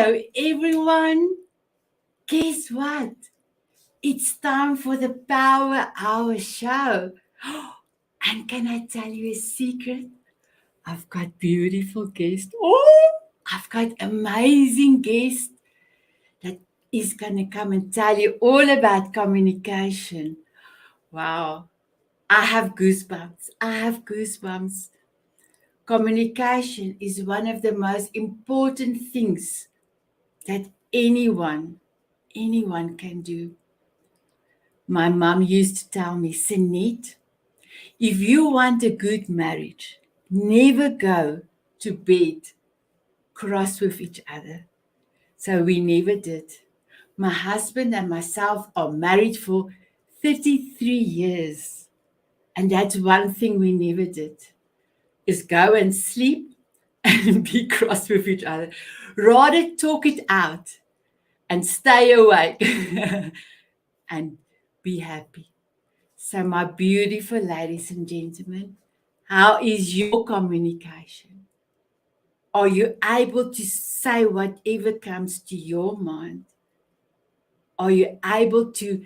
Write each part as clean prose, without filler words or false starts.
Hello, everyone. Guess what? It's time for the Power Hour show. And can I tell you a secret? I've got beautiful guests. Oh, I've got amazing guests that is going to come and tell you all about communication. Wow. I have goosebumps. I have goosebumps. Communication is one of the most important things that anyone can do. My mom used to tell me, Sanet, if you want a good marriage, never go to bed cross with each other. So we never did. My husband and myself are married for 33 years. And that's one thing we never did, is go and sleep and be cross with each other. Rather talk it out and stay awake and be happy. So, my beautiful ladies and gentlemen, how is your communication? Are you able to say whatever comes to your mind? Are you able to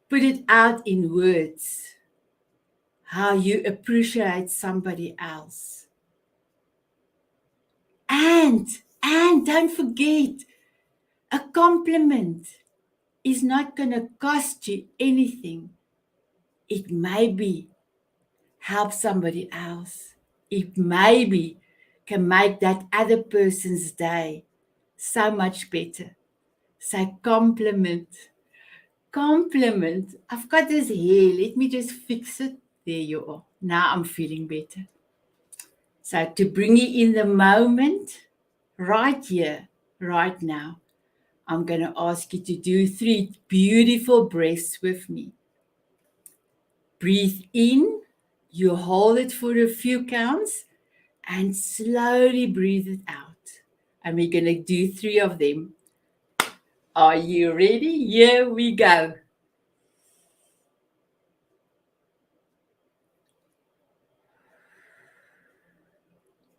put it out in words? How you appreciate somebody else? And don't forget, a compliment is not going to cost you anything. It maybe help somebody else. It maybe can make that other person's day so much better. So compliment. Compliment. I've got this hair. Let me just fix it. There you are. Now I'm feeling better. So to bring you in the moment, right here, right now, I'm going to ask you to do 3 beautiful breaths with me. Breathe in, you hold it for a few counts, and slowly breathe it out. And we're going to do 3 of them. Are you ready? Here we go.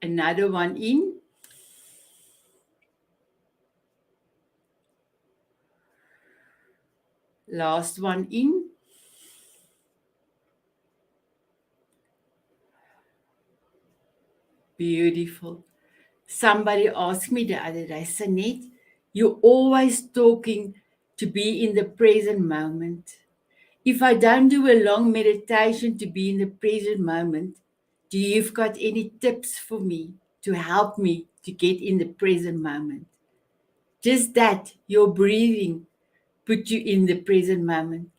Another one in. Last one in. Beautiful. Somebody asked me the other day, Sanet, you're always talking to be in the present moment. If I don't do a long meditation to be in the present moment, do you've got any tips for me to help me to get in the present moment? Just that, your breathing put you in the present moment,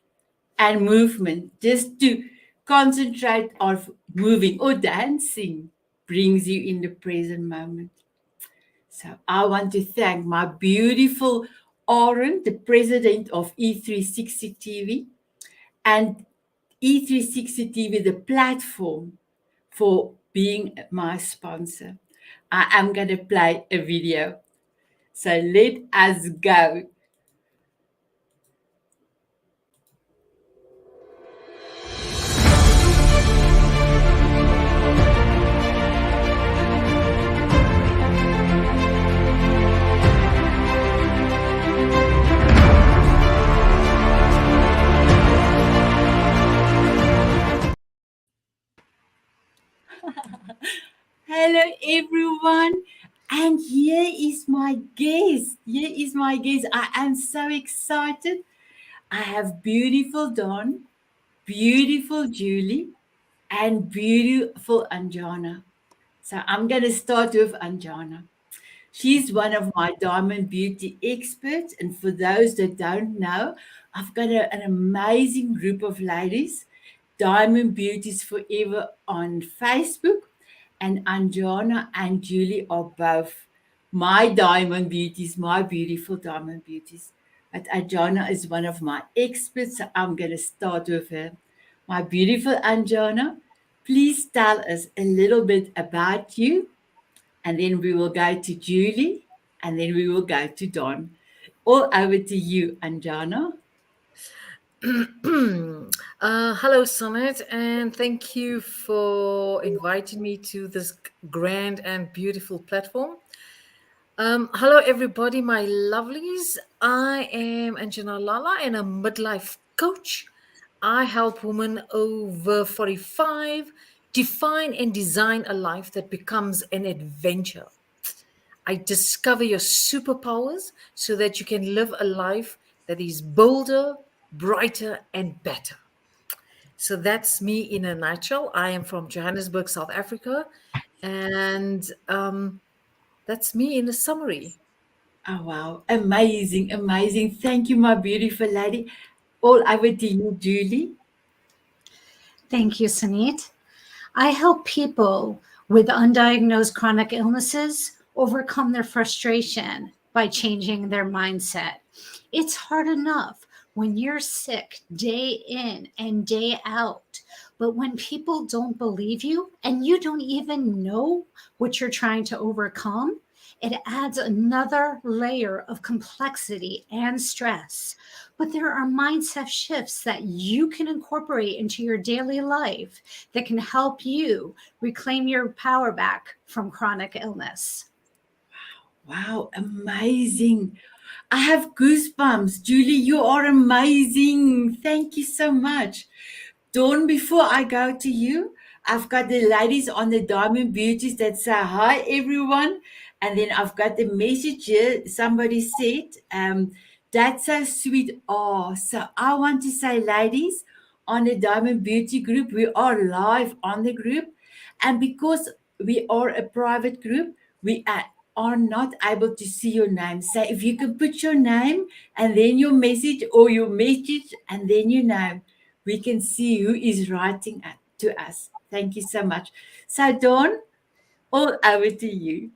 and movement, just to concentrate on moving or dancing, brings you in the present moment. So I want to thank my beautiful Aaron, the president of E360 TV, and E360 TV, the platform, for being my sponsor. I am going to play a video. So let us go. Hello, everyone. And here is my guest. Here is my guest. I am so excited. I have beautiful Dawn, beautiful Julie, and beautiful Anjana. So I'm going to start with Anjana. She's one of my diamond beauty experts. And for those that don't know, I've got an amazing group of ladies, Diamond Beauties Forever on Facebook. And Anjana and Julie are both my diamond beauties, my beautiful diamond beauties. But Anjana is one of my experts, so I'm going to start with her. My beautiful Anjana, please tell us a little bit about you, and then we will go to Julie, and then we will go to Dawn. All over to you, Anjana. Hello, Sanet, and thank you for inviting me to this grand and beautiful platform. Hello, everybody, my lovelies. I am Anjana Lala and a midlife coach. I help women over 45 define and design a life that becomes an adventure. I discover your superpowers so that you can live a life that is bolder, brighter, and better. So that's me in a nutshell. I am from Johannesburg, South Africa, and that's me in a summary. Oh, wow. Amazing, amazing. Thank you, my beautiful lady. All over to you, Julie. Thank you, Sanit. I help people with undiagnosed chronic illnesses overcome their frustration by changing their mindset. It's hard enough when you're sick day in and day out. But when people don't believe you and you don't even know what you're trying to overcome, it adds another layer of complexity and stress. But there are mindset shifts that you can incorporate into your daily life that can help you reclaim your power back from chronic illness. Wow, amazing. I have goosebumps. Julie, you are amazing. Thank you so much. Dawn, before I go to you, I've got the ladies on the Diamond Beauties that say hi, everyone. And then I've got the message here. Somebody said, that's so sweet. Oh, so I want to say, ladies, on the Diamond Beauty group, we are live on the group. And because we are a private group, we are not able to see your name. So if you can put your name and then your message or your message and then your name, we can see who is writing to us. Thank you so much. So, Dawn, all over to you.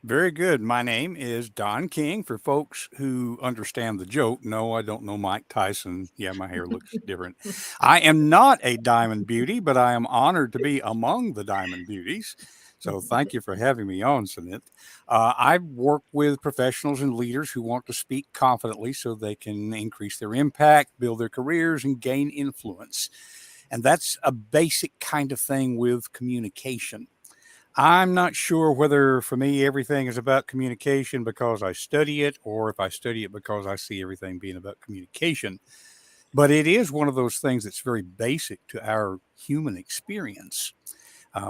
Very good. My name is Don King. For folks who understand the joke, no, I don't know Mike Tyson. Yeah, my hair looks different. I am not a Diamond Beauty, but I am honored to be among the Diamond Beauties. So thank you for having me on, Sanit. I work with professionals and leaders who want to speak confidently so they can increase their impact, build their careers, and gain influence. And that's a basic kind of thing with communication. I'm not sure whether for me everything is about communication because I study it or if I study it because I see everything being about communication. But it is one of those things that's very basic to our human experience.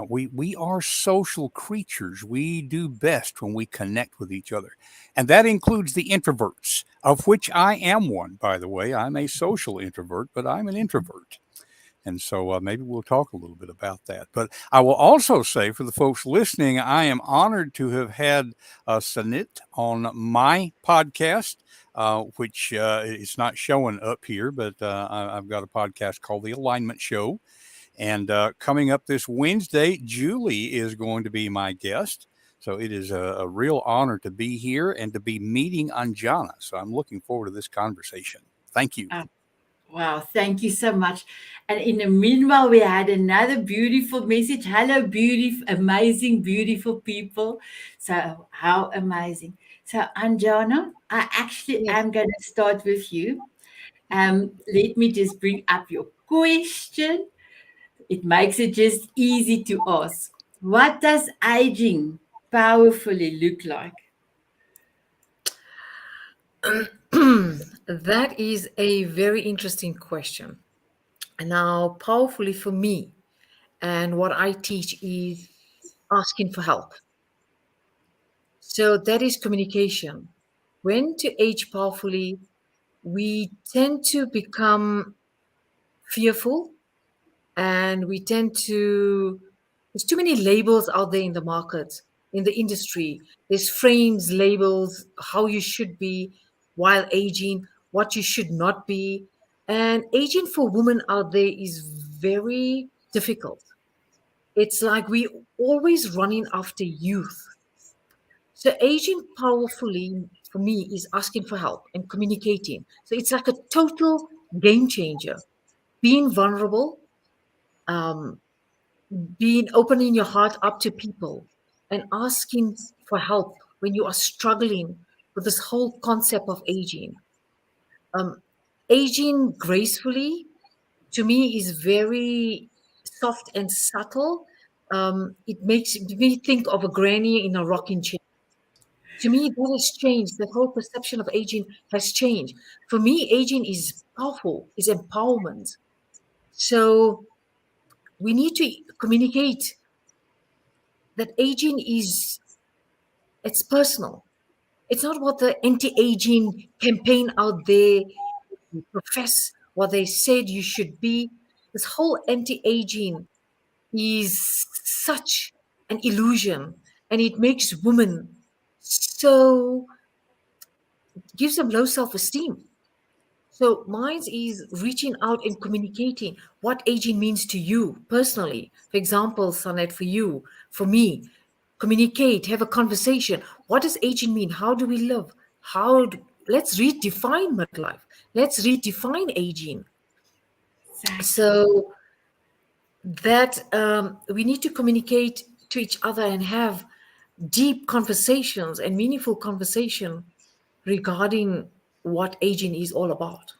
We are social creatures. We do best when we connect with each other. And that includes the introverts, of which I am one, by the way. I'm a social introvert, but I'm an introvert. And so maybe we'll talk a little bit about that. But I will also say for the folks listening, I am honored to have had Sanit on my podcast, which it's not showing up here, but I've got a podcast called The Alignment Show. And coming up this Wednesday, Julie is going to be my guest. So it is a real honor to be here and to be meeting Anjana. So I'm looking forward to this conversation. Thank you. Ah, wow, thank you so much. And in the meanwhile, we had another beautiful message. Hello, beautiful, amazing, beautiful people. So, how amazing. So, Anjana, I actually Yes. am going to start with you. Let me just bring up your question. It makes it just easy to ask. What does aging powerfully look like? That is a very interesting question. And now, powerfully for me, and what I teach is asking for help. So that is communication. When to age powerfully, we tend to become fearful and we tend to, there's too many labels out there in the market, in the industry. There's frames, labels, how you should be while aging, what you should not be. And aging for women out there is very difficult. It's like we always running after youth. So aging powerfully for me is asking for help and communicating. So it's like a total game changer. Being vulnerable, um, being opening your heart up to people and asking for help when you are struggling with this whole concept of aging. Um, Aging gracefully to me is very soft and subtle. It makes me think of a granny in a rocking chair. To me, that has changed. That whole perception of aging has changed. For me, aging is powerful, is empowerment. So we need to communicate that aging is, it's personal. It's not what the anti-aging campaign out there profess, what they said you should be. This whole anti-aging is such an illusion, and it makes women so, gives them low self-esteem. So mine is reaching out and communicating what aging means to you personally. For example, Sanet, for you, for me, communicate, have a conversation. What does aging mean? How do we live? Let's redefine midlife. Let's redefine aging. Exactly. So that we need to communicate to each other and have deep conversations and meaningful conversation regarding what aging is all about.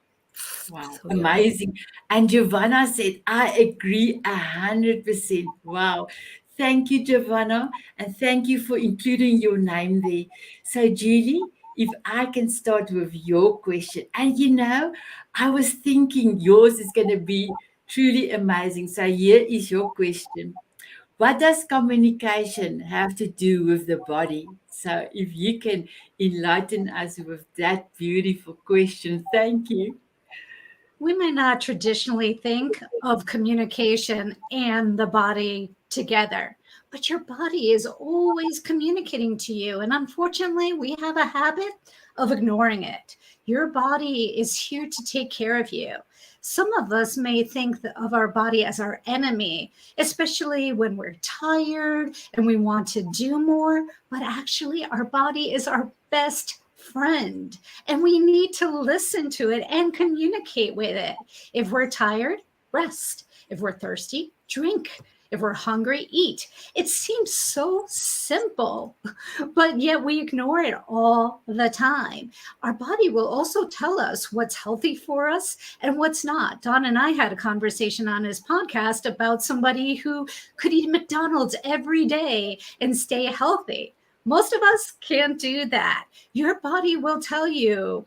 Wow, So yeah. amazing. And Giovanna said, I agree 100%. Wow. Thank you, Giovanna. And thank you for including your name there. So, Julie, if I can start with your question. And I was thinking yours is going to be truly amazing. So, here is your question. What does communication have to do with the body? So, if you can enlighten us with that beautiful question, thank you. We may not traditionally think of communication and the body together, but your body is always communicating to you. And unfortunately, we have a habit of ignoring it. Your body is here to take care of you. Some of us may think of our body as our enemy, especially when we're tired and we want to do more, but actually, our body is our best friend, and we need to listen to it and communicate with it. If we're tired, rest. If we're thirsty, drink. If we're hungry, eat. It seems so simple, but yet we ignore it all the time. Our body will also tell us what's healthy for us and what's not. Don and I had a conversation on his podcast about somebody who could eat McDonald's every day and stay healthy. Most of us can't do that. Your body will tell you,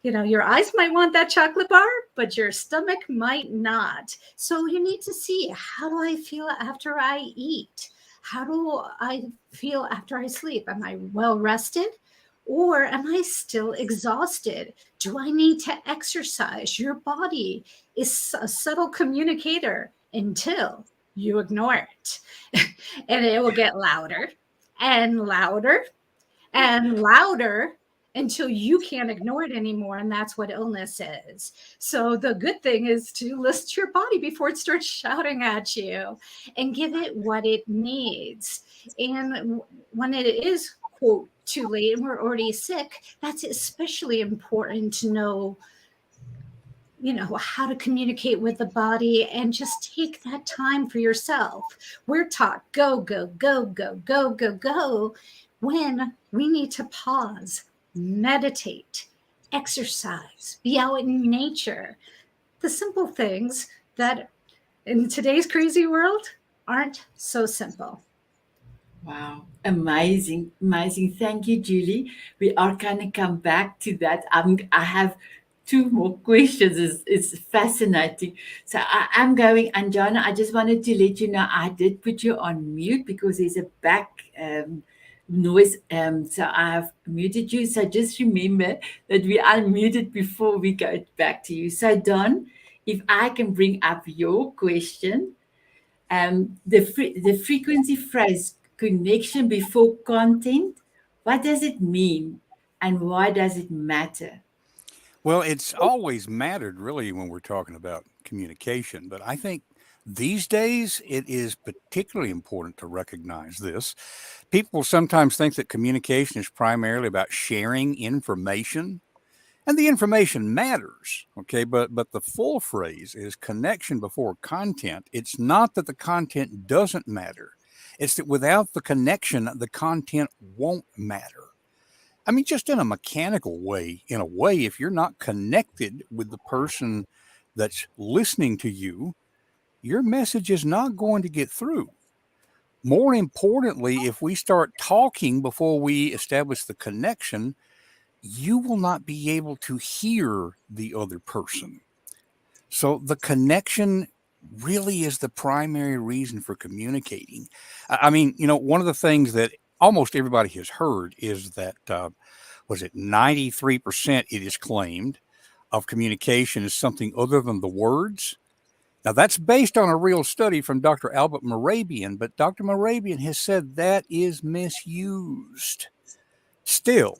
your eyes might want that chocolate bar, but your stomach might not. So you need to see, how do I feel after I eat? How do I feel after I sleep? Am I well rested? Or am I still exhausted? Do I need to exercise? Your body is a subtle communicator until you ignore it. And it will get louder and louder and louder until you can't ignore it anymore. And that's what illness is. So the good thing is to listen to your body before it starts shouting at you and give it what it needs. And when it is, quote, too late and we're already sick, that's especially important to know how to communicate with the body and just take that time for yourself. We're taught go, go, go, go, go, go, go, when we need to pause, meditate, exercise, be out in nature. The simple things that in today's crazy world aren't so simple. Wow, amazing, amazing. Thank you, Julie. We are going to come back to that. I have two more questions. It's fascinating. So I'm going, Anjana, I just wanted to let you know I did put you on mute because there's a back noise. So I have muted you. So just remember that we unmuted before we go back to you. So Don, if I can bring up your question, the frequency phrase connection before content, what does it mean and why does it matter? Well, it's always mattered really when we're talking about communication, but I think these days it is particularly important to recognize this. People sometimes think that communication is primarily about sharing information, and the information matters, okay? But the full phrase is connection before content. It's not that the content doesn't matter. It's that without the connection, the content won't matter. I mean, just in a mechanical way, in a way, if you're not connected with the person that's listening to you, your message is not going to get through. More importantly, if we start talking before we establish the connection, you will not be able to hear the other person. So the connection really is the primary reason for communicating. I mean, one of the things that almost everybody has heard is that, was it 93% it is claimed of communication is something other than the words. Now, that's based on a real study from Dr. Albert Morabian, but Dr. Morabian has said that is misused. Still,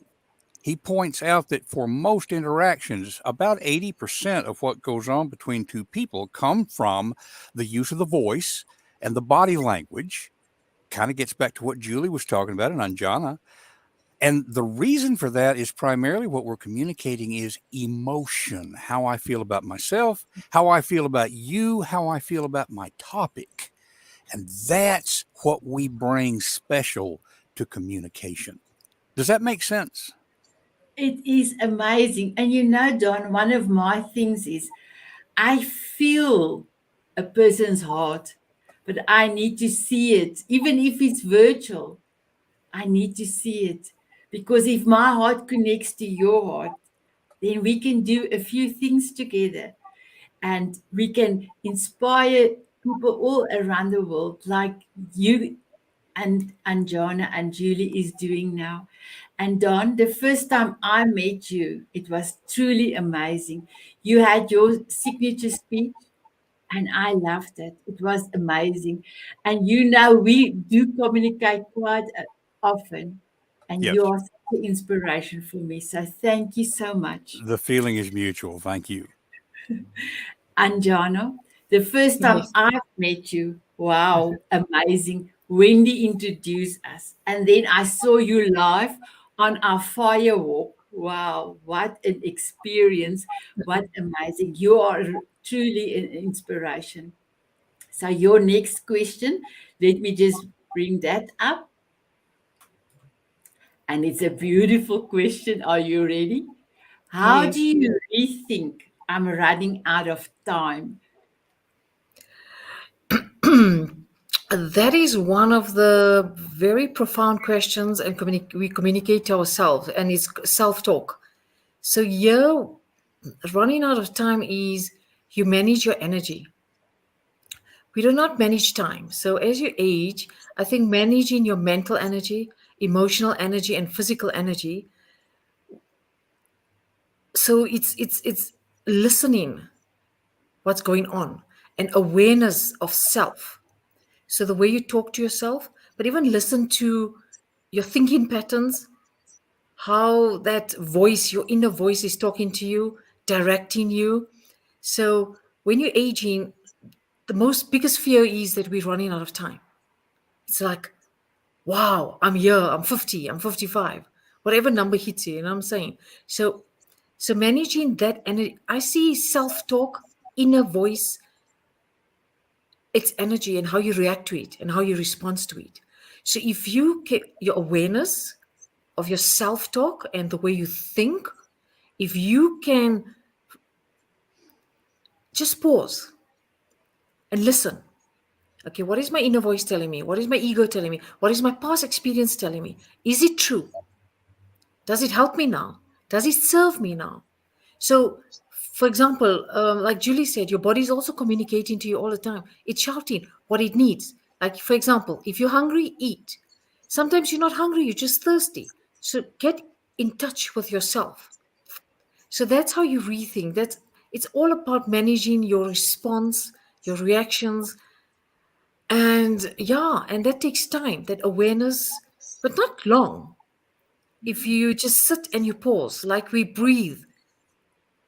he points out that for most interactions, about 80% of what goes on between two people come from the use of the voice and the body language. Kind of gets back to what Julie was talking about and Anjana. And the reason for that is primarily what we're communicating is emotion, how I feel about myself, how I feel about you, how I feel about my topic. And that's what we bring special to communication. Does that make sense? It is amazing. And Don, one of my things is I feel a person's heart, but I need to see it, even if it's virtual. I need to see it because if my heart connects to your heart, then we can do a few things together and we can inspire people all around the world, like you and Anjana and Julie is doing now. And Don, the first time I met you, it was truly amazing. You had your signature speech and I loved it. It was amazing. And we do communicate quite often, and Yes. you are such an inspiration for me. So thank you so much. The feeling is mutual. Thank you. Anjana, the first time Yes. I met you, wow, amazing. Wendy introduced us, and then I saw you live on our fire walk. Wow, what an experience! What amazing! You are truly an inspiration. So, your next question, let me just bring that up. And it's a beautiful question. Are you ready? How do Yes. you rethink? I'm running out of time. That is one of the very profound questions, and we communicate to ourselves, and it's self-talk. So here, running out of time is you manage your energy. We do not manage time. So as you age, I think managing your mental energy, emotional energy, and physical energy. So it's listening what's going on and awareness of self. So the way you talk to yourself, but even listen to your thinking patterns, how that voice, your inner voice is talking to you, directing you. So when you're aging, the most biggest fear is that we're running out of time. It's like, wow, I'm here, I'm 50, I'm 55, whatever number hits you, you know what I'm saying? So managing that energy, I see self-talk, inner voice, its energy and how you react to it and how you respond to it. So if you get your awareness of your self-talk and the way you think, if you can just pause and listen. Okay, what is my inner voice telling me? What is my ego telling me? What is my past experience telling me? Is it true? Does it help me now? Does it serve me now? So, for example, like Julie said, your body is also communicating to you all the time. It's shouting what it needs. Like, for example, if you're hungry, eat. Sometimes you're not hungry, you're just thirsty. So get in touch with yourself. So that's how you rethink. It's all about managing your response, your reactions, and yeah, and that takes time, that awareness, but not long. If you just sit and you pause, like we breathe,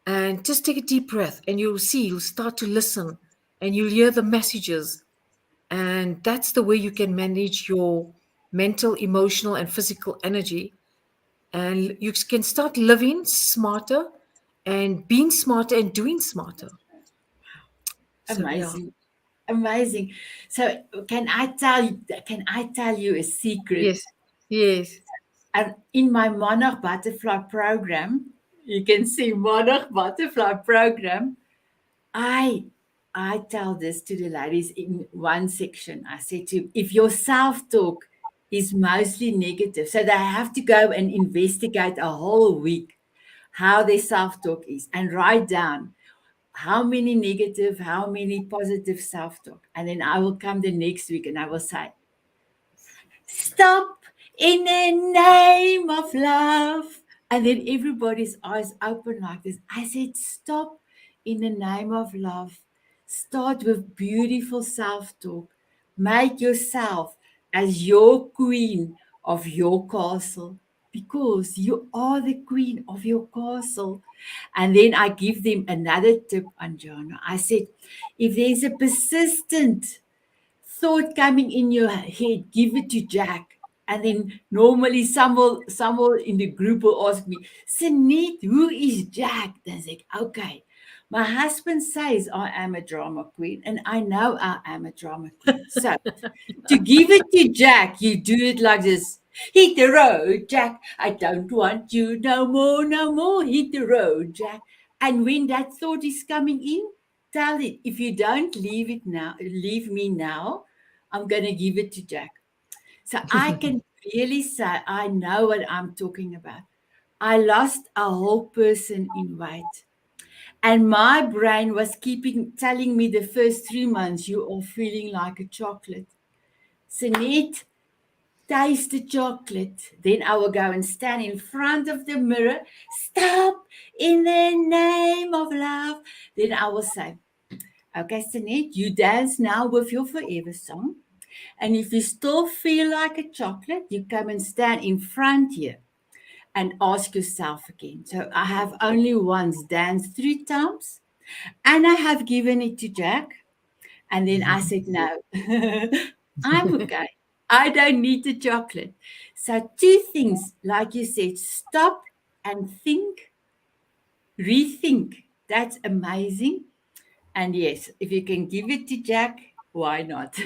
and just take a deep breath, and you'll see, you'll start to listen, and you'll hear the messages. And that's the way you can manage your mental, emotional, and physical energy. And you can start living smarter and being smarter and doing smarter. So, yeah. Amazing. Amazing. So can I tell you a secret? Yes. Yes. And in my Monarch Butterfly program, you can see Monarch Butterfly program, I I tell this to the ladies in one section. I said to them, if your self-talk is mostly negative, so they have to go and investigate a whole week how their self-talk is and write down how many negative, how many positive self-talk. And then I will come the next week and I will say, stop in the name of love. And then everybody's eyes open like this. I said, stop in the name of love. Start with beautiful self talk. Make yourself as your queen of your castle because you are the queen of your castle. And then I give them another tip, Anjana. I said, if there's a persistent thought coming in your head, give it to Jack. And then normally someone in the group will ask me, Sanet, who is Jack? Then I say, okay. My husband says I am a drama queen, and I know I am a drama queen. So to give it to Jack, you do it like this. Hit the road, Jack. I don't want you no more, no more. Hit the road, Jack. And when that thought is coming in, tell it. If you don't leave it now, leave me now, I'm going to give it to Jack. So I can really say I know what I'm talking about. I lost a whole person in weight. And my brain was telling me the first 3 months, you are feeling like a chocolate. Sanet, taste the chocolate. Then I will go and stand in front of the mirror. Stop in the name of love. Then I will say, okay, Sanet, you dance now with your forever song. And if you still feel like a chocolate, you come and stand in front here and ask yourself again. So I have only once danced 3 times and I have given it to Jack. And then I said, no, I'm okay. I don't need the chocolate. So, two things, like you said, stop and think, rethink. That's amazing. And yes, if you can give it to Jack, why not?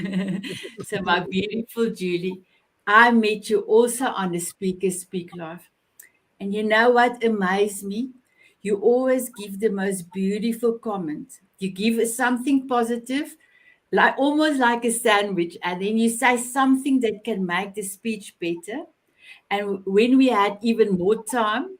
So, my beautiful Julie, I met you also on the Speaker Speak Live. And you know what amazed me? You always give the most beautiful comment. You give something positive, like almost like a sandwich, and then you say something that can make the speech better. And when we had even more time,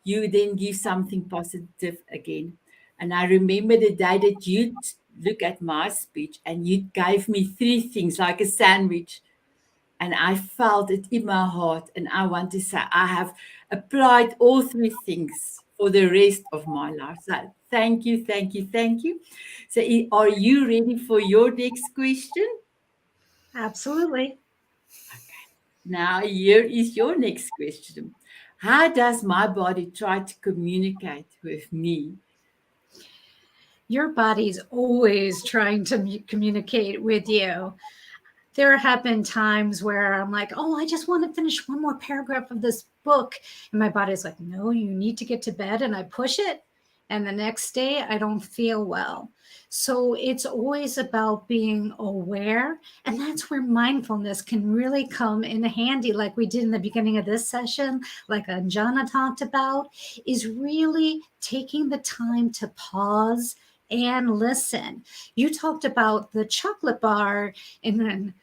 you then give something positive again. And I remember the day that you look at my speech and you gave me 3 things like a sandwich. And I felt it in my heart. And I want to say, I have applied all 3 things for the rest of my life. So thank you, thank you, thank you. So are you ready for your next question? Absolutely. Now, here is your next question. How does my body try to communicate with me? Your body's always trying to communicate with you. There have been times where I'm like, oh, I just want to finish one more paragraph of this book. And my body's like, no, you need to get to bed. And I push it. And the next day, I don't feel well. So it's always about being aware. And that's where mindfulness can really come in handy, like we did in the beginning of this session, like Anjana talked about, is really taking the time to pause and listen. You talked about the chocolate bar and then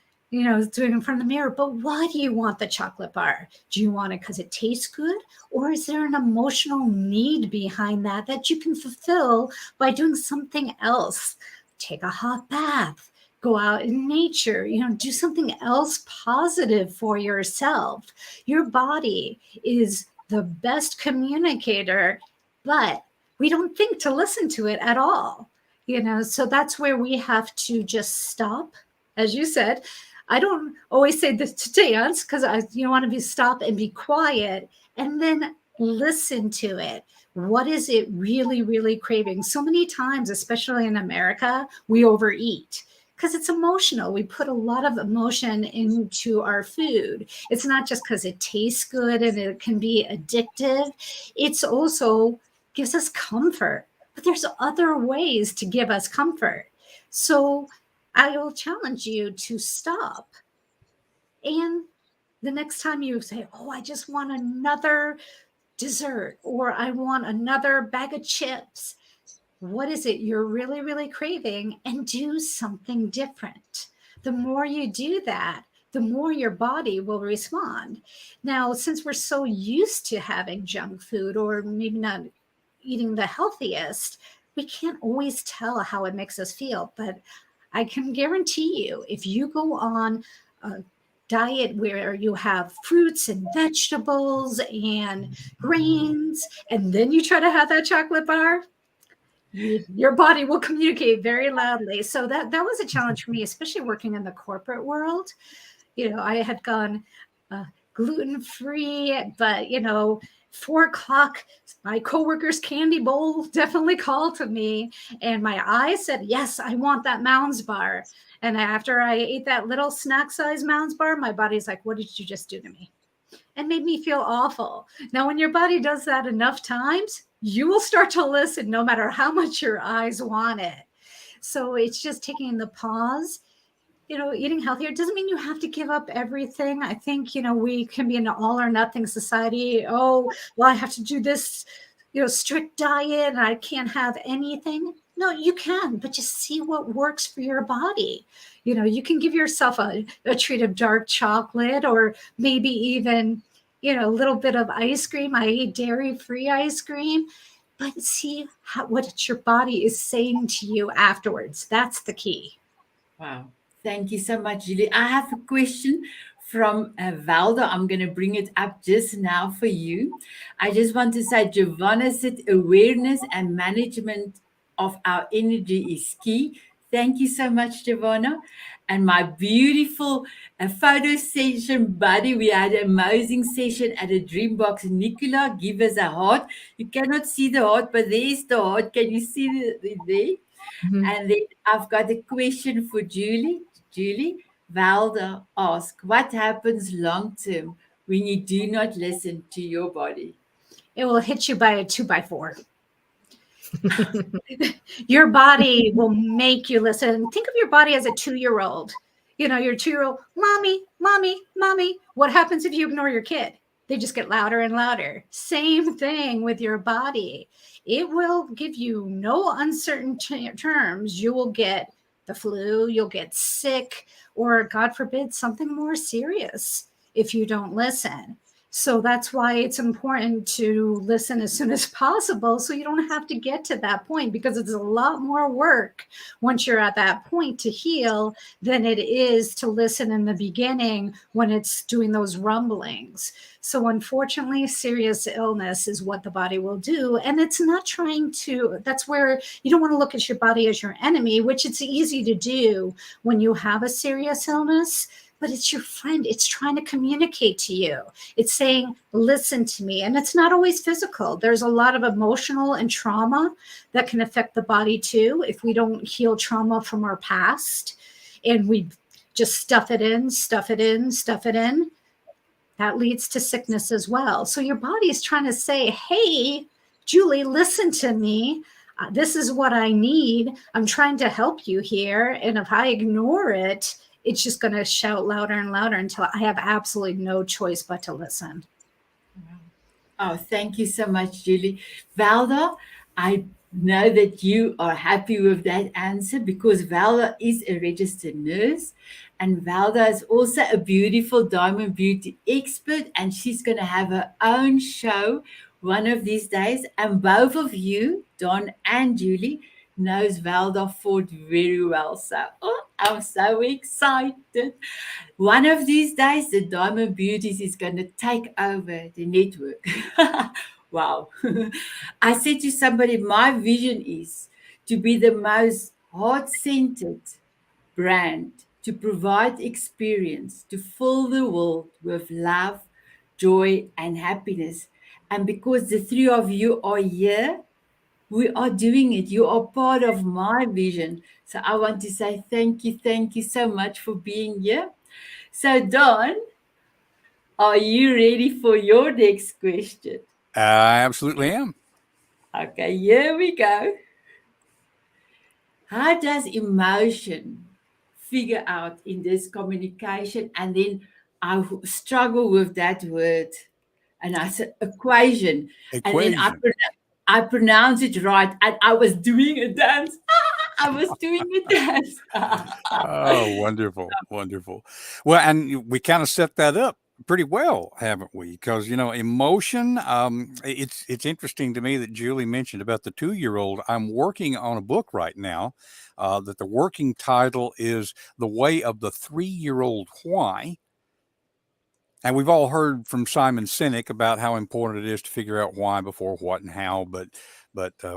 doing in front of the mirror. But why do you want the chocolate bar? Do you want it because it tastes good? Or is there an emotional need behind that you can fulfill by doing something else? Take a hot bath, go out in nature, do something else positive for yourself. Your body is the best communicator, but we don't think to listen to it at all. So that's where we have to just stop. As you said, I don't always say this to dance because you want to be stop and be quiet and then listen to it. What is it really, really craving? So many times, especially in America, we overeat because it's emotional. We put a lot of emotion into our food. It's not just because it tastes good and it can be addictive. It's also gives us comfort, but there's other ways to give us comfort. So I will challenge you to stop. And the next time you say, oh, I just want another dessert or I want another bag of chips, what is it you're really, really craving, and do something different. The more you do that, the more your body will respond. Now, since we're so used to having junk food, or maybe not eating the healthiest, we can't always tell how it makes us feel. But I can guarantee you, if you go on a diet where you have fruits and vegetables and grains, and then you try to have that chocolate bar, your body will communicate very loudly. So that was a challenge for me, especially working in the corporate world. I had gone gluten-free, but 4 o'clock, my coworker's candy bowl definitely called to me, and my eyes said, yes, I want that Mounds bar. And after I ate that little snack size Mounds bar, my body's like, what did you just do to me? And made me feel awful. Now, when your body does that enough times, you will start to listen no matter how much your eyes want it. So it's just taking the pause. Eating healthier doesn't mean you have to give up everything. I think, we can be in an all or nothing society. Oh, well, I have to do this, strict diet and I can't have anything. No, you can, but just see what works for your body. You can give yourself a treat of dark chocolate, or maybe even, a little bit of ice cream. I eat dairy-free ice cream, but see what your body is saying to you afterwards. That's the key. Wow. Thank you so much, Julie. I have a question from Valda. I'm going to bring it up just now for you. I just want to say, Giovanna said awareness and management of our energy is key. Thank you so much, Giovanna. And my beautiful photo session buddy, we had an amazing session at a Dreambox. Nicola, give us a heart. You cannot see the heart, but there's the heart. Can you see it there? And then I've got a question for Julie. Julie, Valda asks, what happens long term when you do not listen to your body? It will hit you by a 2x4. Your body will make you listen. Think of your body as a 2-year-old. Your 2-year-old, mommy, mommy, mommy. What happens if you ignore your kid? They just get louder and louder. Same thing with your body. It will give you no uncertain terms. You will get the flu, you'll get sick, or God forbid, something more serious if you don't listen. So that's why it's important to listen as soon as possible, so you don't have to get to that point, because it's a lot more work once you're at that point to heal than it is to listen in the beginning when it's doing those rumblings. So unfortunately, serious illness is what the body will do. And it's not trying to, that's where you don't want to look at your body as your enemy, which it's easy to do when you have a serious illness. But it's your friend. It's trying to communicate to you. It's saying, listen to me. And it's not always physical. There's a lot of emotional and trauma that can affect the body too. If we don't heal trauma from our past and we just stuff it in, stuff it in, stuff it in, that leads to sickness as well. So your body is trying to say, hey, Julie, listen to me. This is what I need. I'm trying to help you here. And if I ignore it, it's just going to shout louder and louder until I have absolutely no choice but to listen. Oh, thank you so much, Julie. Valda, I know that you are happy with that answer, because Valda is a registered nurse, and Valda is also a beautiful diamond beauty expert, and she's going to have her own show one of these days. And both of you, Don and Julie, knows Valda Ford very well. So I'm so excited. One of these days, the Diamond Beauties is going to take over the network. Wow. I said to somebody, my vision is to be the most heart-centered brand, to provide experience, to fill the world with love, joy, and happiness. And because the three of you are here, we are doing it. You are part of my vision. So I want to say thank you so much for being here. So, Don, are you ready for your next question? I absolutely am. Okay, here we go. How does emotion figure out in this communication? And then I struggle with that word. And I said equation. And then I Equation. I pronounced it right, and I was doing a dance. I was doing a dance. Oh, wonderful, wonderful. Well, and we kind of set that up pretty well, haven't we? Because emotion. It's interesting to me that Julie mentioned about the 2-year-old. I'm working on a book right now that the working title is "The Way of the 3-Year-Old Why." And we've all heard from Simon Sinek about how important it is to figure out why before what and how, but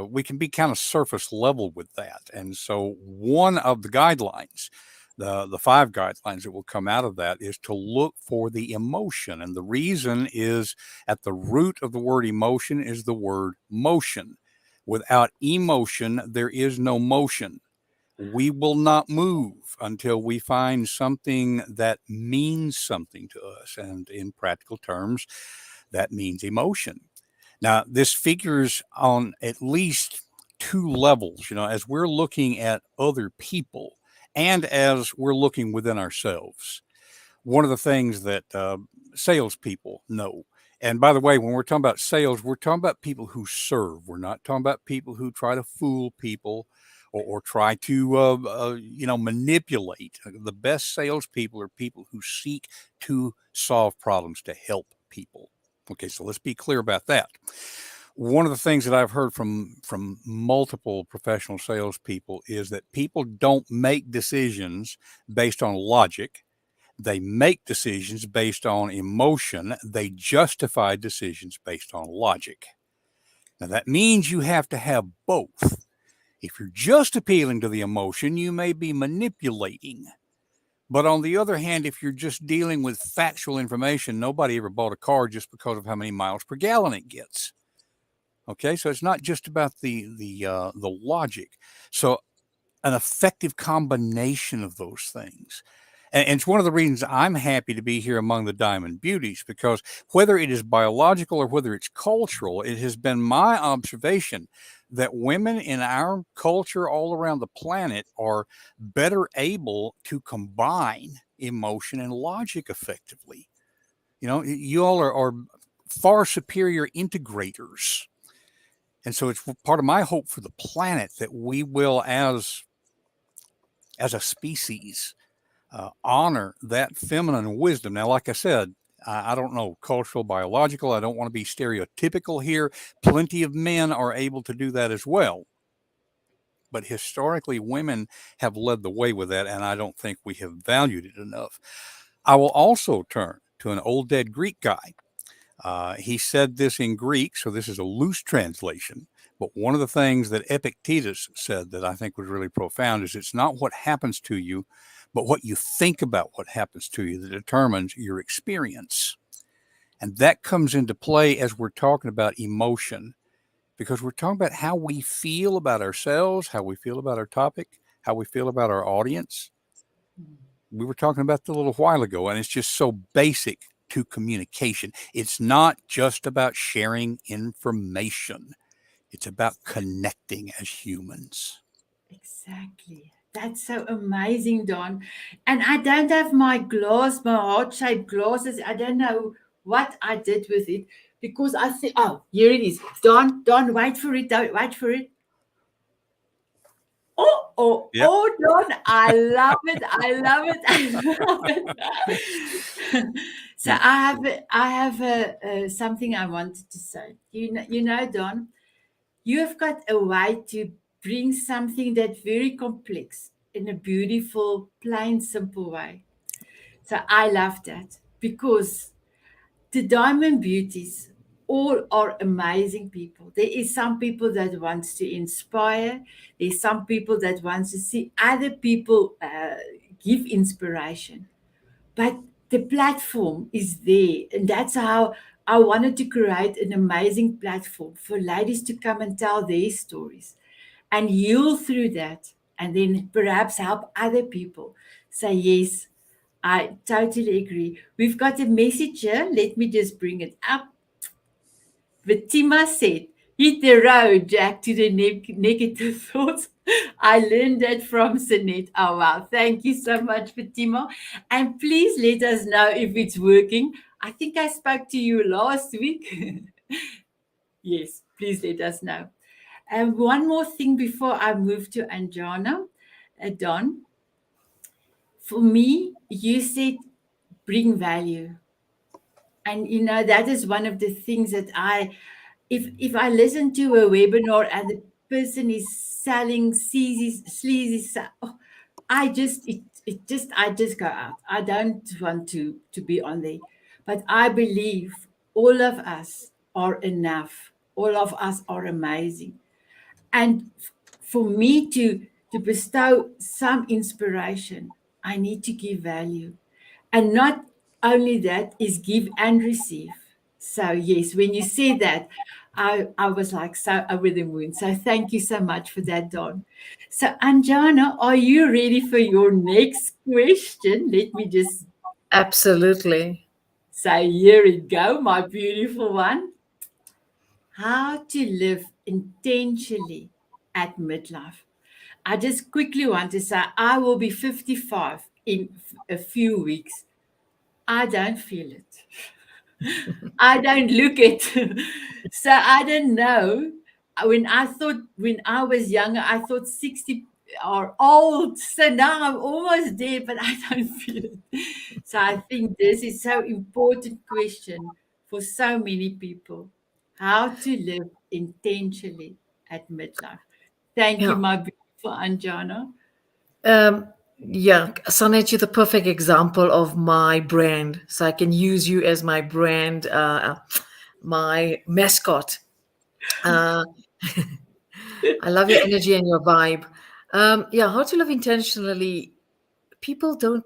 we can be kind of surface level with that. And so one of the guidelines, the 5 guidelines that will come out of that, is to look for the emotion. And the reason is at the root of the word emotion is the word motion. Without emotion, there is no motion. We will not move until we find something that means something to us. And in practical terms, that means emotion. Now, this figures on at least 2 levels, as we're looking at other people and as we're looking within ourselves. One of the things that salespeople know. And by the way, when we're talking about sales, we're talking about people who serve. We're not talking about people who try to fool people or try to, manipulate. The best salespeople are people who seek to solve problems, to help people. Okay, so let's be clear about that. One of the things that I've heard from multiple professional salespeople is that people don't make decisions based on logic. They make decisions based on emotion. They justify decisions based on logic. Now, that means you have to have both. If you're just appealing to the emotion, you may be manipulating. But on the other hand, if you're just dealing with factual information, nobody ever bought a car just because of how many miles per gallon it gets. Okay, so it's not just about the logic. So an effective combination of those things. And it's one of the reasons I'm happy to be here among the Diamond Beauties, because whether it is biological or whether it's cultural, it has been my observation that women in our culture all around the planet are better able to combine emotion and logic effectively. You all are far superior integrators. And so it's part of my hope for the planet that we will, as a species, honor that feminine wisdom. Now, like I said, I don't know, cultural, biological. I don't want to be stereotypical here. Plenty of men are able to do that as well. But historically, women have led the way with that, and I don't think we have valued it enough. I will also turn to an old dead Greek guy. He said this in Greek, so this is a loose translation. But one of the things that Epictetus said that I think was really profound is it's not what happens to you, but what you think about what happens to you that determines your experience. And that comes into play as we're talking about emotion, because we're talking about how we feel about ourselves, how we feel about our topic, how we feel about our audience. We were talking about that a little while ago, and it's just so basic to communication. It's not just about sharing information. It's about connecting as humans. Exactly. That's so amazing, Don. And I don't have my heart-shaped glasses. I don't know what I did with it because I think, oh, here it is. Don, wait for it. Don't wait for it. Yep. Don, I love it. I love it. I love it. So I have something I wanted to say. You know, Don, you have got a way to bring something that's very complex in a beautiful, plain, simple way. So I love that because the Diamond Beauties all are amazing people. There is some people that wants to inspire. There's some people that wants to see other people give inspiration. But the platform is there, and that's how I wanted to create an amazing platform for ladies to come and tell their stories and heal through that, and then perhaps help other people. Say, yes, I totally agree. We've got a message here. Let me just bring it up. Fatima said, hit the road, Jack, to the negative thoughts. I learned that from Sanet. Oh, wow. Thank you so much, Fatima. And please let us know if it's working. I think I spoke to you last week. Yes. please let us know. And one more thing before I move to Anjana, Don. For me, you said bring value. And that is one of the things that if I listen to a webinar and the person is selling sleazy oh, I just go out. I don't want to be on there. But I believe all of us are enough. All of us are amazing. And for me to bestow some inspiration, I need to give value. And not only that, is give and receive. So yes, when you said that, I was like so over the moon. So thank you so much for that, Don. So Anjana, are you ready for your next question? Let me just Absolutely. say, here it go, my beautiful one. How to live intentionally at midlife. I just quickly want to say I will be 55 in a few weeks. I don't feel it. I don't look it. So I don't know. When I was younger, I thought 60 are old. So now I'm almost there, but I don't feel it. So I think this is so important question for so many people. How to live intentionally at midlife. Thank you, Yeah. my beautiful Anjana. Yeah, Sanet, you're the perfect example of my brand. So I can use you as my brand, my mascot. Uh, I love your energy and your vibe. Yeah, how to live intentionally. People don't,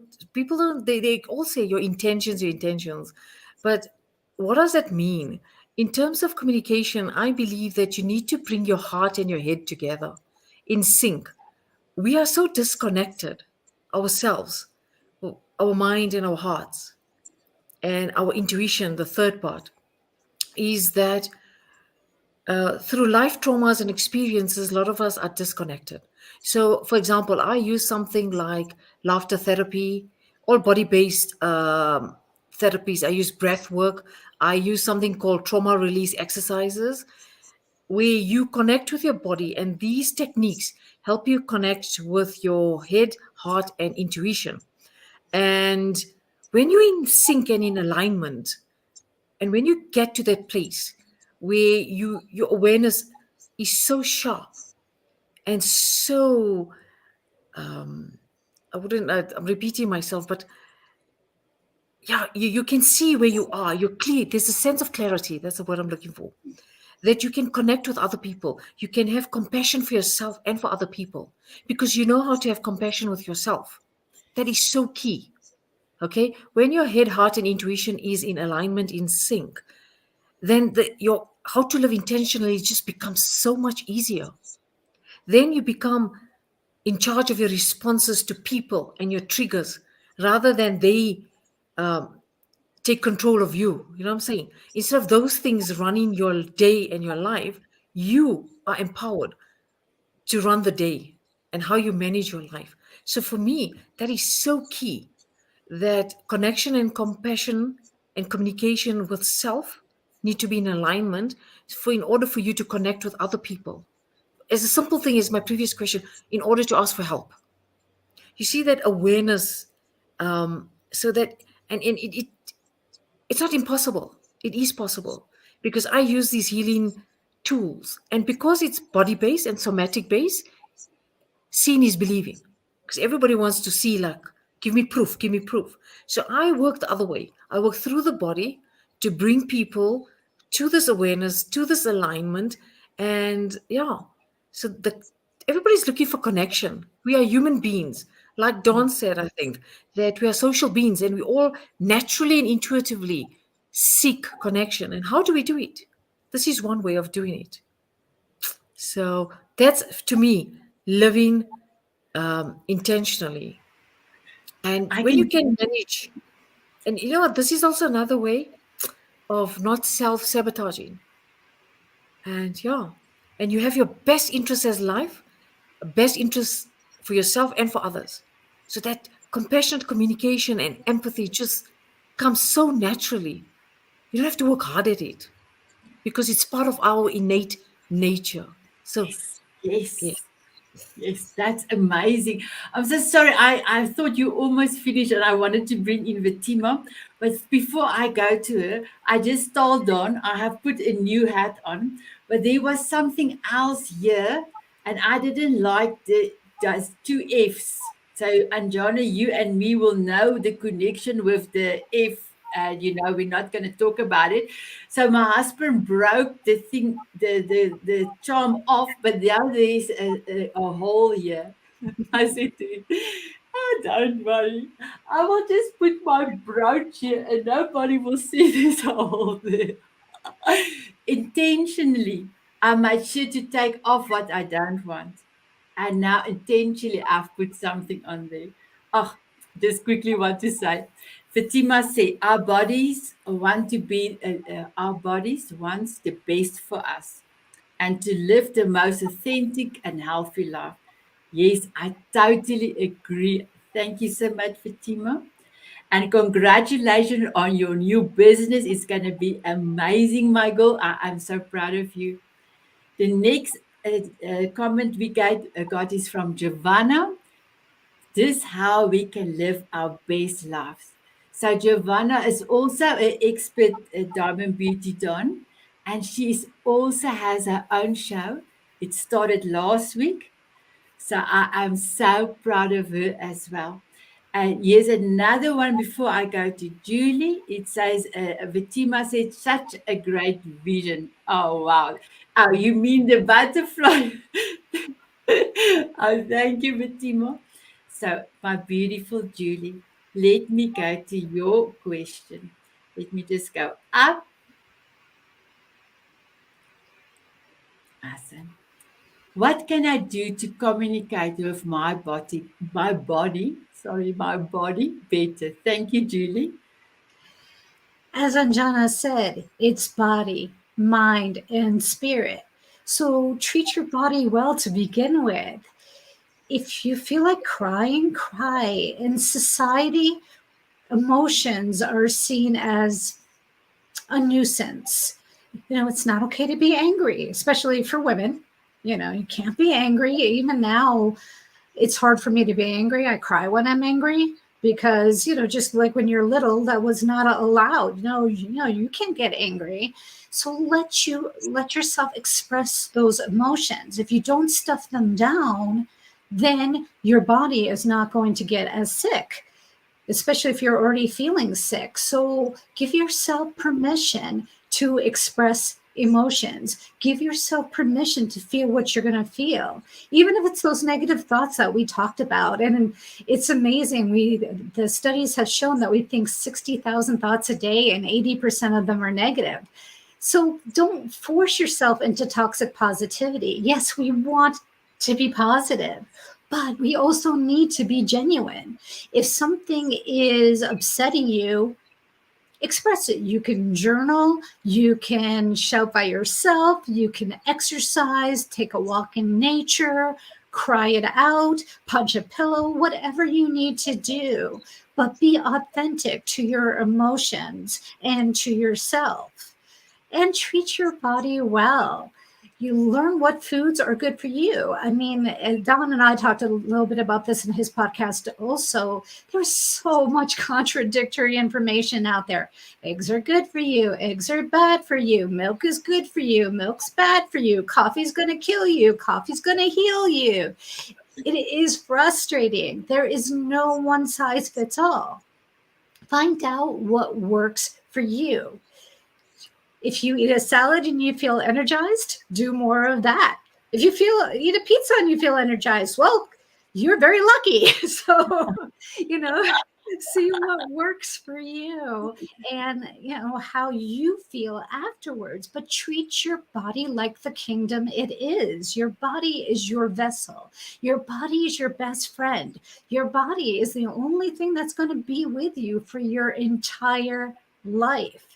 they all say your intentions. But what does that mean? In terms of communication, I believe that you need to bring your heart and your head together in sync. We are so disconnected ourselves, our mind and our hearts, and our intuition, the third part, is that through life traumas and experiences, a lot of us are disconnected. So, for example, I use something like laughter therapy, all body based therapies. I use breath work. I use something called trauma release exercises, where you connect with your body, and these techniques help you connect with your head, heart, and intuition. And when you're in sync and in alignment, and when you get to that place where your awareness is so sharp and so I'm repeating myself, but yeah, you can see where you are, you're clear, there's a sense of clarity, that's the word I'm looking for, that you can connect with other people, you can have compassion for yourself and for other people, because you know how to have compassion with yourself. That is so key. Okay, when your head, heart, and intuition is in alignment, in sync, then your how to live intentionally just becomes so much easier. Then you become in charge of your responses to people and your triggers, rather than they um, take control of you. You know what I'm saying? Instead of those things running your day and your life, you are empowered to run the day and how you manage your life. So for me, that is so key, that connection and compassion and communication with self need to be in alignment for in order for you to connect with other people. As a simple thing as my previous question, in order to ask for help. You see that awareness, so that and it's not impossible. It is possible, because I use these healing tools, and because it's body based and somatic based, seeing is believing, because everybody wants to see, like, give me proof, give me proof. So I work the other way. I work through the body to bring people to this awareness, to this alignment. And yeah, so everybody's looking for connection. We are human beings, like Dawn said, I think, that we are social beings, and we all naturally and intuitively seek connection. And how do we do it? This is one way of doing it. So that's, to me, living intentionally. And I when you can can manage, and you know what, this is also another way of not self sabotaging. And yeah, and you have your best interest as life, best interest for yourself and for others. So that compassionate communication and empathy just comes so naturally. You don't have to work hard at it. because it's part of our innate nature. So, Yes, yeah. yes. Yes, that's amazing. I'm so sorry. I thought you almost finished and I wanted to bring in Fatima. But before I go to her, I just told Dawn I have put a new hat on. But there was something else here and I didn't like the just two F's. So Anjana, you and me will know the connection with the F. And we're not going to talk about it. So my husband broke the thing, the charm off, but now there's a hole here. I said to him, "Oh, don't worry. I will just put my brooch here and nobody will see this hole there." Intentionally, I made sure to take off what I don't want. And now intentionally I've put something on there. Oh, just quickly want to say, Fatima said, our bodies wants the best for us and to live the most authentic and healthy life. Yes, I totally agree. Thank you so much, Fatima. And congratulations on your new business. It's going to be amazing, my girl. I'm so proud of you. The next comment we got is from Giovanna. This is how we can live our best lives. So Giovanna is also an expert Diamond Beauty Don, and she is also has her own show. It started last week, so I'm so proud of her as well. And here's another one before I go to Julie. It says, Fatima said, such a great vision. Oh, wow. Oh, you mean the butterfly? Oh, thank you, Fatima. So, my beautiful Julie, let me go to your question. Let me just go up. Awesome. What can I do to communicate with my body better? Thank you, Julie. As Anjana said, it's body, mind, and spirit. So treat your body well to begin with. If you feel like crying, cry. In society, emotions are seen as a nuisance. It's not okay to be angry, especially for women. You can't be angry. Even now, it's hard for me to be angry. I cry when I'm angry because, just like when you're little, that was not allowed. You can get angry. So let yourself express those emotions. If you don't stuff them down, then your body is not going to get as sick, especially if you're already feeling sick. So give yourself permission to express emotions. Give yourself permission to feel what you're going to feel, even if it's those negative thoughts that we talked about. And it's amazing. The studies have shown that we think 60,000 thoughts a day and 80% of them are negative. So don't force yourself into toxic positivity. Yes, we want to be positive, but we also need to be genuine. If something is upsetting you, express it. You can journal, you can shout by yourself, you can exercise, take a walk in nature, cry it out, punch a pillow, whatever you need to do. But be authentic to your emotions and to yourself, and treat your body well. You learn what foods are good for you. I mean, Don and I talked a little bit about this in his podcast also. There's so much contradictory information out there. Eggs are good for you. Eggs are bad for you. Milk is good for you. Milk's bad for you. Coffee's going to kill you. Coffee's going to heal you. It is frustrating. There is no one size fits all. Find out what works for you. If you eat a salad and you feel energized, do more of that. If you eat a pizza and you feel energized, well, you're very lucky. So, you know, see what works for you and, how you feel afterwards. But treat your body like the kingdom it is. Your body is your vessel. Your body is your best friend. Your body is the only thing that's going to be with you for your entire life.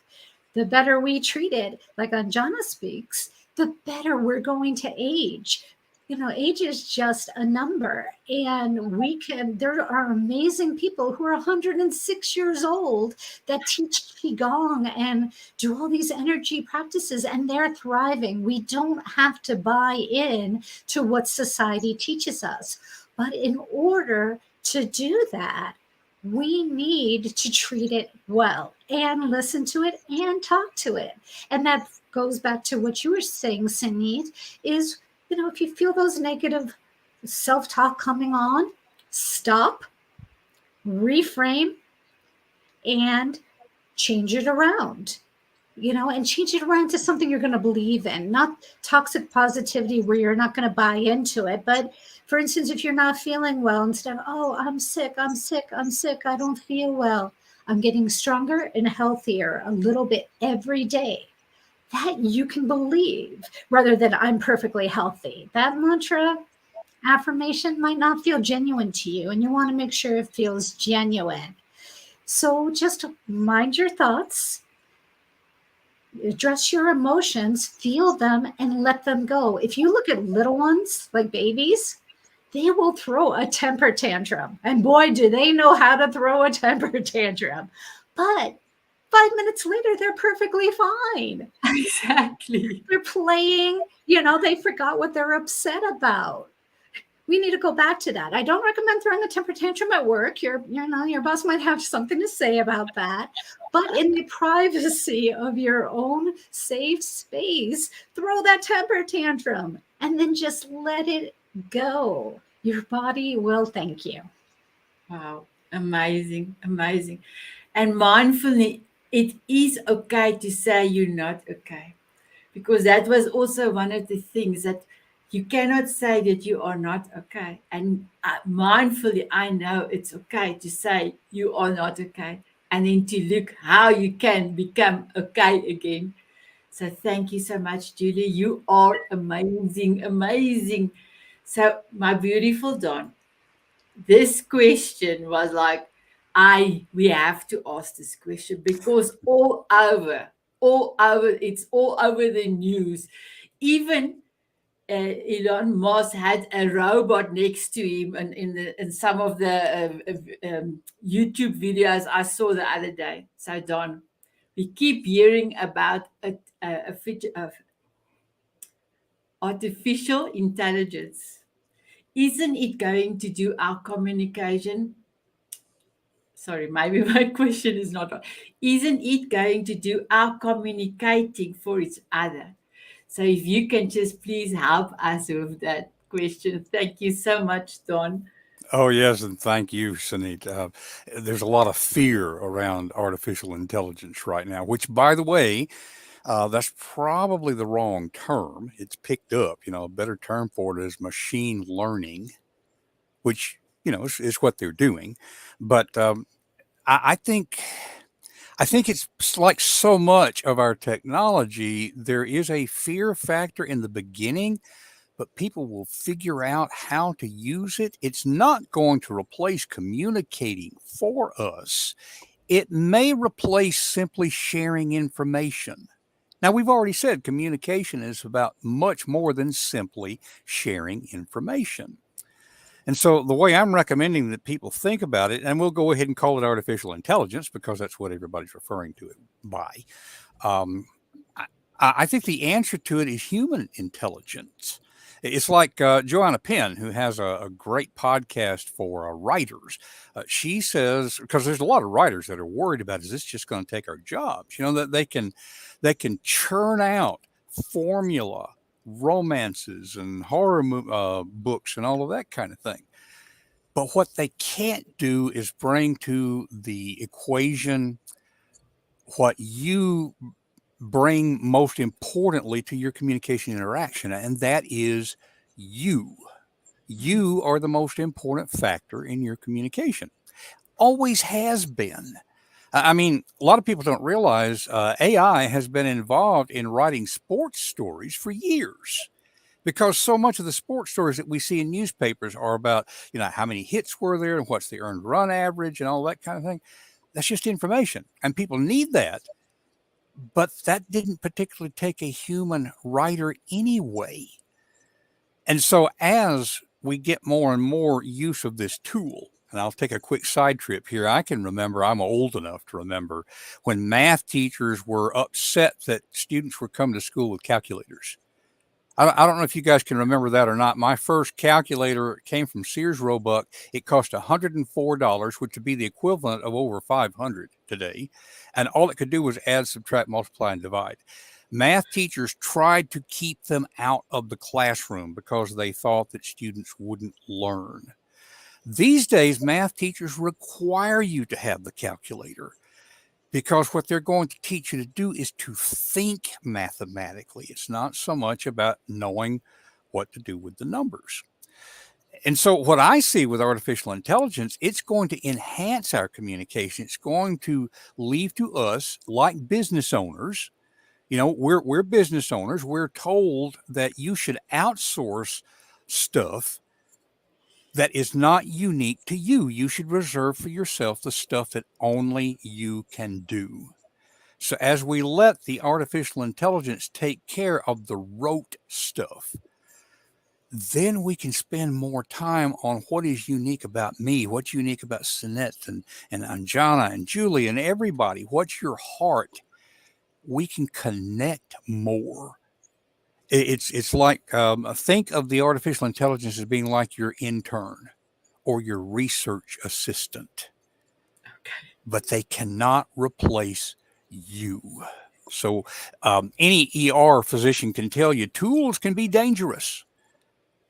The better we treat it, like Anjana speaks, the better we're going to age. age is just a number, and there are amazing people who are 106 years old that teach qigong and do all these energy practices, and they're thriving. We don't have to buy in to what society teaches us, but in order to do that, we need to treat it well and listen to it and talk to it. And that goes back to what you were saying, Saneet, is, if you feel those negative self-talk coming on, stop, reframe, and change it around. And change it around to something you're going to believe in, not toxic positivity where you're not going to buy into it. But for instance, if you're not feeling well, instead of, oh, I'm sick, I don't feel well, I'm getting stronger and healthier a little bit every day. That you can believe, rather than I'm perfectly healthy. That mantra affirmation might not feel genuine to you, and you want to make sure it feels genuine. So just mind your thoughts, address your emotions, feel them, and let them go. If you look at little ones like babies, they will throw a temper tantrum. And boy, do they know how to throw a temper tantrum. But 5 minutes later, they're perfectly fine. Exactly. They're playing, they forgot what they're upset about. We need to go back to that. I don't recommend throwing a temper tantrum at work. Your boss might have something to say about that. But in the privacy of your own safe space, throw that temper tantrum and then just let it go. Your body will thank you. Wow. Amazing. Amazing. And mindfully, it is okay to say you're not okay. Because that was also one of the things that you cannot say that you are not okay. And mindfully, I know it's okay to say you are not okay. And then to look how you can become okay again. So thank you so much, Julie. You are amazing, amazing. So my beautiful Dawn, this question was like, we have to ask this question because it's all over the news. Even Elon Musk had a robot next to him, and in some of the YouTube videos I saw the other day. So Don, we keep hearing about artificial intelligence. Isn't it going to do our communication? Sorry, maybe my question is not right. Isn't it going to do our communicating for each other? So if you can just please help us with that question. Thank you so much, Don. Oh, yes, and thank you, Sunit. There's a lot of fear around artificial intelligence right now, which, by the way, that's probably the wrong term. It's picked up. A better term for it is machine learning, which is what they're doing. But I think it's like so much of our technology. There is a fear factor in the beginning, but people will figure out how to use it. It's not going to replace communicating for us. It may replace simply sharing information. Now, we've already said communication is about much more than simply sharing information. And so the way I'm recommending that people think about it, and we'll go ahead and call it artificial intelligence because that's what everybody's referring to it by. Um, I think the answer to it is human intelligence. It's like Joanna Penn, who has a great podcast for writers. She says, because there's a lot of writers that are worried about, is this just going to take our jobs? That they can churn out formula romances and horror books and all of that kind of thing. But what they can't do is bring to the equation what you bring most importantly to your communication interaction, and that is you. You are the most important factor in your communication. Always has been. I mean, a lot of people don't realize AI has been involved in writing sports stories for years because so much of the sports stories that we see in newspapers are about, how many hits were there and what's the earned run average and all that kind of thing. That's just information, and people need that. But that didn't particularly take a human writer anyway. And so as we get more and more use of this tool, and I'll take a quick side trip here. I can remember, I'm old enough to remember when math teachers were upset that students were coming to school with calculators. I don't know if you guys can remember that or not. My first calculator came from Sears Roebuck. It cost $104, which would be the equivalent of over $500 today. And all it could do was add, subtract, multiply, and divide. Math teachers tried to keep them out of the classroom because they thought that students wouldn't learn. These days, math teachers require you to have the calculator, because what they're going to teach you to do is to think mathematically. It's not so much about knowing what to do with the numbers. And so what I see with artificial intelligence, it's going to enhance our communication. It's going to leave to us, like business owners. You know, we're business owners. We're told that you should outsource stuff that is not unique to you. You should reserve for yourself the stuff that only you can do. So as we let the artificial intelligence take care of the rote stuff, then we can spend more time on what is unique about me, what's unique about Sanet and Anjana and Julie and everybody. What's your heart? We can connect more. It's like, think of the artificial intelligence as being like your intern or your research assistant, but they cannot replace you. So any ER physician can tell you tools can be dangerous,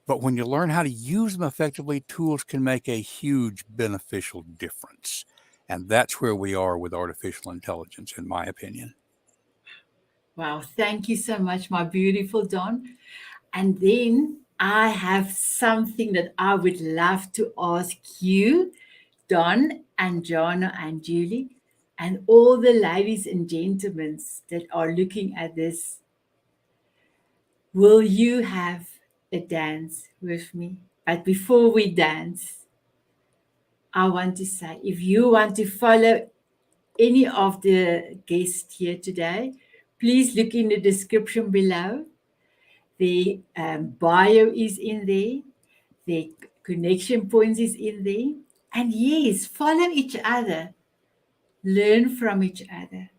but when you learn how to use them effectively, tools can make a huge beneficial difference. And that's where we are with artificial intelligence, in my opinion. Wow, thank you so much, my beautiful Don. And then I have something that I would love to ask you, Don and Jana and Julie, and all the ladies and gentlemen that are looking at this. Will you have a dance with me? But before we dance, I want to say, if you want to follow any of the guests here today, please look in the description below. The bio is in there. The connection points is in there. And yes, follow each other. Learn from each other.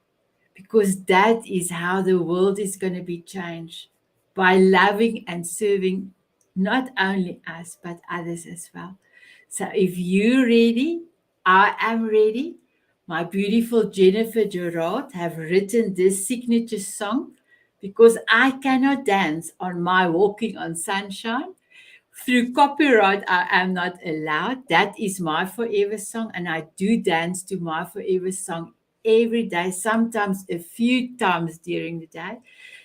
Because that is how the world is going to be changed, by loving and serving not only us, but others as well. So if you're ready, I am ready. My beautiful Jennifer Gerard have written this signature song, because I cannot dance on my Walking on Sunshine. Through copyright, I am not allowed. That is my forever song, and I do dance to my forever song every day, sometimes a few times during the day.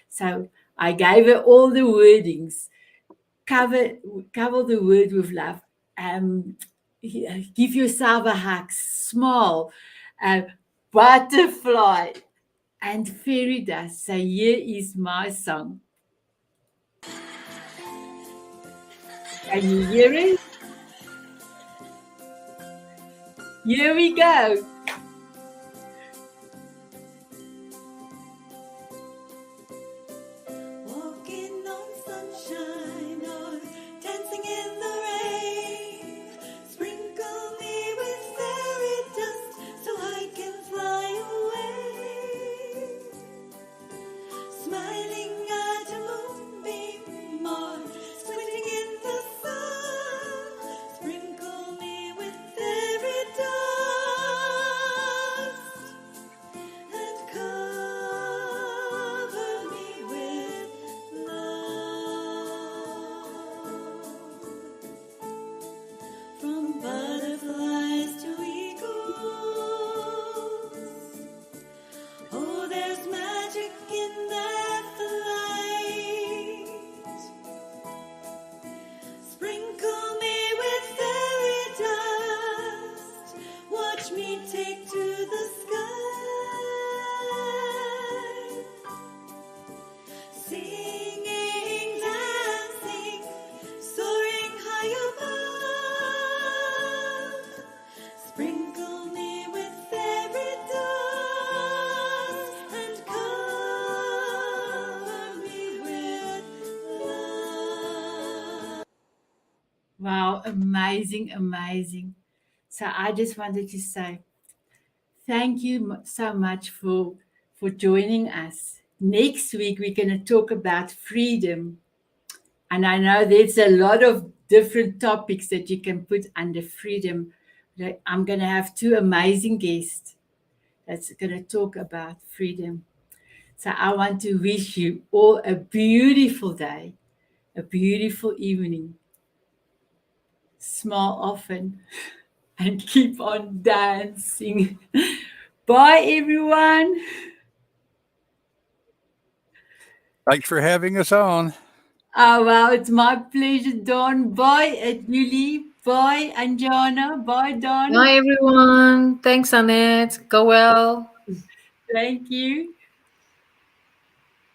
So I gave her all the wordings. Cover the word with love. Give yourself a hug. Smile. Butterfly and fairy dust. So here is my song. Can you hear it? Here we go. Walking on sunshine or dancing in the rain. Sprinkle me with fairy dust so I can fly away. Smiling at a moonbeam or squinting in the sun. Sprinkle me with fairy dust and cover me with love. From butterflies to eagles, oh, there's magic in that flight. Sprinkle me with fairy dust, watch me take to the sky. Singing, dancing, soaring high above. Sprinkle me with fairy dust and cover me with love. Wow, amazing, amazing. So I just wanted to say thank you so much for joining us. Next week we're going to talk about freedom. And I know there's a lot of different topics that you can put under freedom. I'm going to have two amazing guests that's going to talk about freedom. So I want to wish you all a beautiful day, a beautiful evening. Smile often and keep on dancing. Bye, everyone. Thanks for having us on. Oh, wow, it's my pleasure, Don. Bye, Julie. Bye, Anjana. Bye, Don. Bye, everyone. Thanks, Annette. Go well. Thank you.